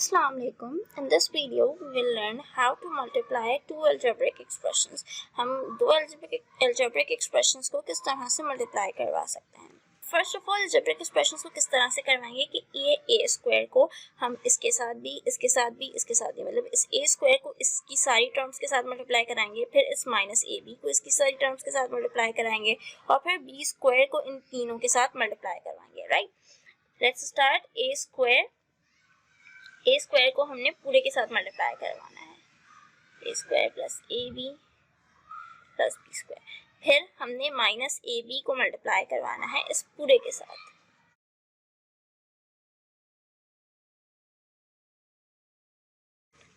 Assalamu alaikum. In this video, we will learn how to multiply two algebraic expressions. हम दो algebraic expressions को किस तरह से multiply करवा सकते हैं. First of all, algebraic expressions को किस तरह से करवाएंगे कि ये a square को हम इसके साथ भी मतलब इस a square को इसकी सारी टर्म्स के साथ मल्टीप्लाई कराएंगे, फिर इस माइनस ए बी को इसकी सारी टर्म्स के साथ मल्टीप्लाई कराएंगे और फिर b स्क्वायर को इन तीनों के साथ मल्टीप्लाई करवाएंगे. Right, let's start. A square को हमने पूरे के साथ मल्टीप्लाई करवाना है, A square plus A B plus B square. फिर हमने माइनस ए बी को मल्टीप्लाई करवाना है इस पूरे के साथ.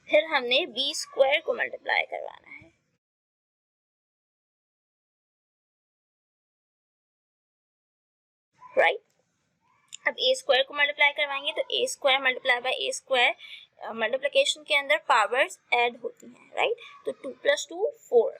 फिर हमने बी स्क्वायर को मल्टीप्लाई करवाना है. राइट, अब ए स्क्वायर को मल्टीप्लाई करवाएंगे तो A square multiply by A square, multiplication के अंदर पावर्स ऐड होती हैं. राइट, तो 2 + 2 4,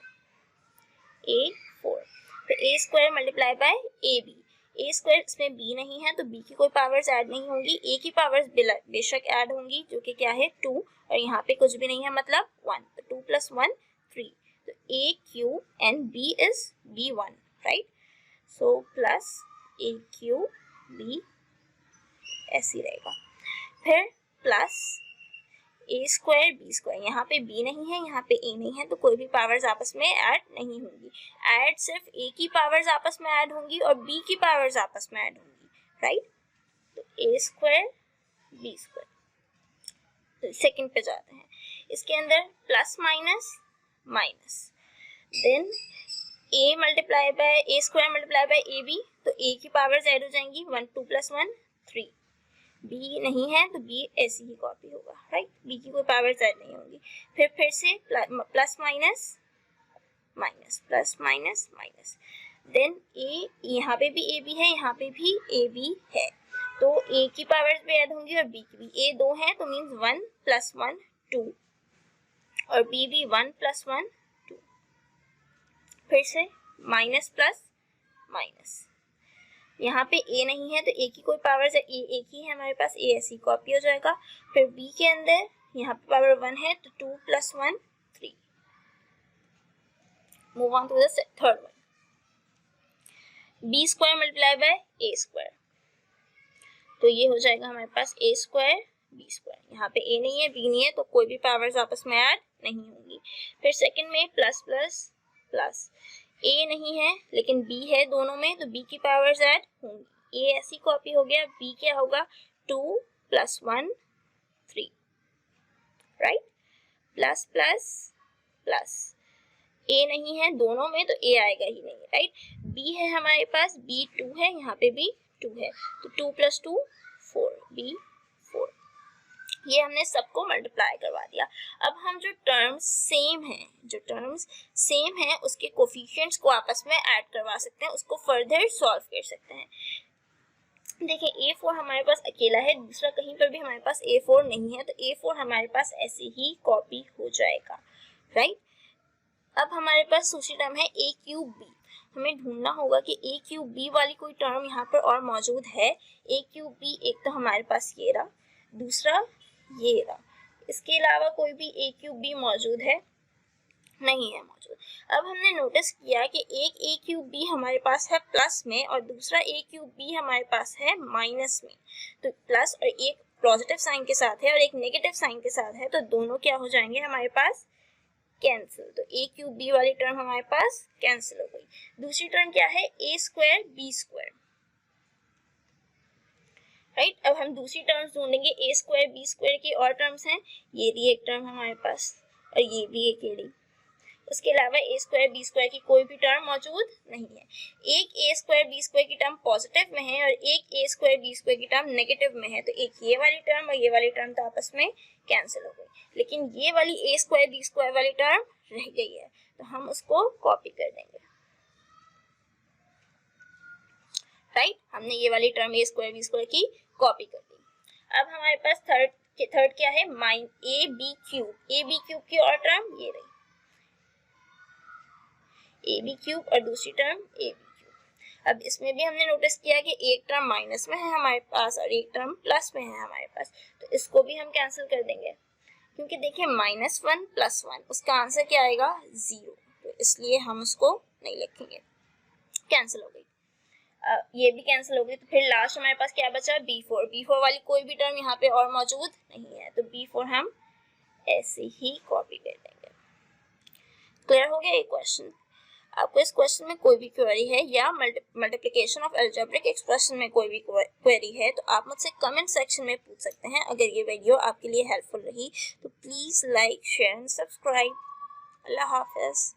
ए 4. फिर A square multiply by A B. A square इसमें बी नहीं है तो बी की कोई पावर्स ऐड नहीं होंगी, ए की पावर्स बेशक ऐड होंगी जो कि क्या है 2, और यहाँ पे कुछ भी नहीं है मतलब 1. तो 2 + 1 3. तो A Q and B is b1. Right, so plus A Q B ऐसी रहेगा. फिर plus A square B square, यहाँ पे बी नहीं है यहाँ पे ए नहीं है तो कोई भी पावर्स आपस में ऐड नहीं होंगी. ऐड सिर्फ ए की पावर्स आपस में ऐड होंगी और बी की पावर्स आपस में ऐड होंगी. राइट, तो ए स्क्वायर बी स्क्वायर. तो सेकंड पे जाते हैं. इसके अंदर plus minus minus, then A multiply by A square multiply by A B, तो ए की पावर्स ऐड हो जाएंगी 1 2 + 1 3. बी नहीं है तो बी ऐसी ही कॉपी होगा. राइट, बी की कोई पावर्स ऐड नहीं होंगी. फिर से plus minus minus plus minus minus, then A, यहाँ पे भी ए बी है यहाँ पे भी ए बी है तो ए की पावर्स भी ऐड होंगी और बी की भी. ए 2 है तो मीन्स 1 + 1 2 और बी भी 1 + 1 2. फिर से माइनस प्लस माइनस, यहाँ पे ए नहीं है तो ए की कोई पावर्स है, ए एक ही है हमारे पास, ए ऐसी कॉपी हो जाएगा. फिर बी के अंदर यहाँ पे पावर 1 है तो 2 + 1 3. Move on to the third one. B square multiply by A square, तो ये हो जाएगा हमारे पास ए स्क्वायर बी स्क्वायर. यहाँ पे ए नहीं है बी नहीं है तो कोई भी पावर्स आपस में ऐड नहीं होंगी. फिर सेकंड में प्लस प्लस प्लस, ए नहीं है लेकिन बी है दोनों में तो बी की पावर्स ऐड होंगी. ए ऐसी कॉपी हो गया, बी क्या होगा 2 + 1 3. राइट, प्लस प्लस प्लस, ए नहीं है दोनों में तो ए आएगा ही नहीं. राइट, बी है हमारे पास, बी 2 है यहाँ पे भी 2 है तो 2 + 2 4, बी 4. ये हमने सबको मल्टीप्लाई करवा दिया. अब हम जो टर्म्स सेम हैं उसके कोफिशिएंट्स को आपस में ऐड करवा सकते हैं, उसको फर्दर सॉल्व कर सकते हैं. देखिए A4 हमारे पास अकेला है, दूसरा कहीं पर भी हमारे पास A4 नहीं है तो A4 हमारे पास ऐसे ही कॉपी हो जाएगा. राइट, अब हमारे पास दूसरी टर्म है A क्यूब B. हमें ढूंढना होगा कि A क्यूब B वाली कोई टर्म यहाँ पर और मौजूद है. A क्यूब B एक तो हमारे पास ये रहा, दूसरा ये रहा, इसके अलावा कोई भी ए क्यूब बी मौजूद है नहीं है मौजूद. अब हमने नोटिस किया कि एक ए क्यूब बी हमारे पास है प्लस में और दूसरा ए क्यूब बी हमारे पास है माइनस में. तो प्लस और एक पॉजिटिव साइन के साथ है और एक नेगेटिव साइन के साथ है तो दोनों क्या हो जाएंगे हमारे पास कैंसिल. तो ए क्यूब बी वाली टर्म हमारे पास कैंसिल हो गई. दूसरी टर्म क्या है A square B square. Right, अब हम दूसरी टर्म्स ढूंढेंगे. ए स्क्वायर बी स्क्वायर की और टर्म्स हैं, ये भी एक टर्म हमारे पास और ये भी एक एडी. उसके अलावा ए स्क्वायर बी स्क्वायर की कोई भी टर्म मौजूद नहीं है. एक ए स्क्वायर बी स्क्वायर की टर्म पॉजिटिव में है और एक ए स्क्वायर बी स्क्वायर की टर्म नेगेटिव में है तो एक ये वाली टर्म और ये वाली टर्म तो आपस में कैंसिल हो गई, लेकिन ये वाली ए स्क्वायर बी स्क्वायर वाली टर्म रह गई है तो हम उसको कॉपी कर देंगे. राइट, हमने ये वाली टर्म ए स्क्वायर बी स्क्वायर की कॉपी कर दी. अब हमारे पास थर्ड क्या है ए बी क्यूब की और टर्म ये रही ए बी क्यूब और दूसरी टर्म ए बी क्यूब. अब इसमें भी हमने नोटिस किया कि एक टर्म माइनस में है हमारे पास और एक टर्म प्लस में है हमारे पास, तो इसको भी हम कैंसिल कर देंगे, क्योंकि देखिए -1 + 1 उसका आंसर क्या आएगा 0, तो इसलिए हम उसको नहीं लिखेंगे, कैंसिल हो गई। ये भी कैंसिल हो गई, तो फिर लास्ट हमारे पास क्या बचा, B4 वाली कोई भी टर्म यहाँ पे और मौजूद नहीं है, तो B4 हम ऐसे ही कॉपी कर देंगे। क्लियर हो गया ये क्वेश्चन। आपको इस क्वेश्चन में कोई भी क्वेरी है या मल्टीप्लिकेशन ऑफ अलजेब्रिक एक्सप्रेशन में कोई भी क्वेरी है तो आप मुझसे कमेंट सेक्शन में पूछ सकते हैं। अगर ये वीडियो आपके लिए हेल्पफुल रही तो please like, share and subscribe. अल्लाह हाफिज़।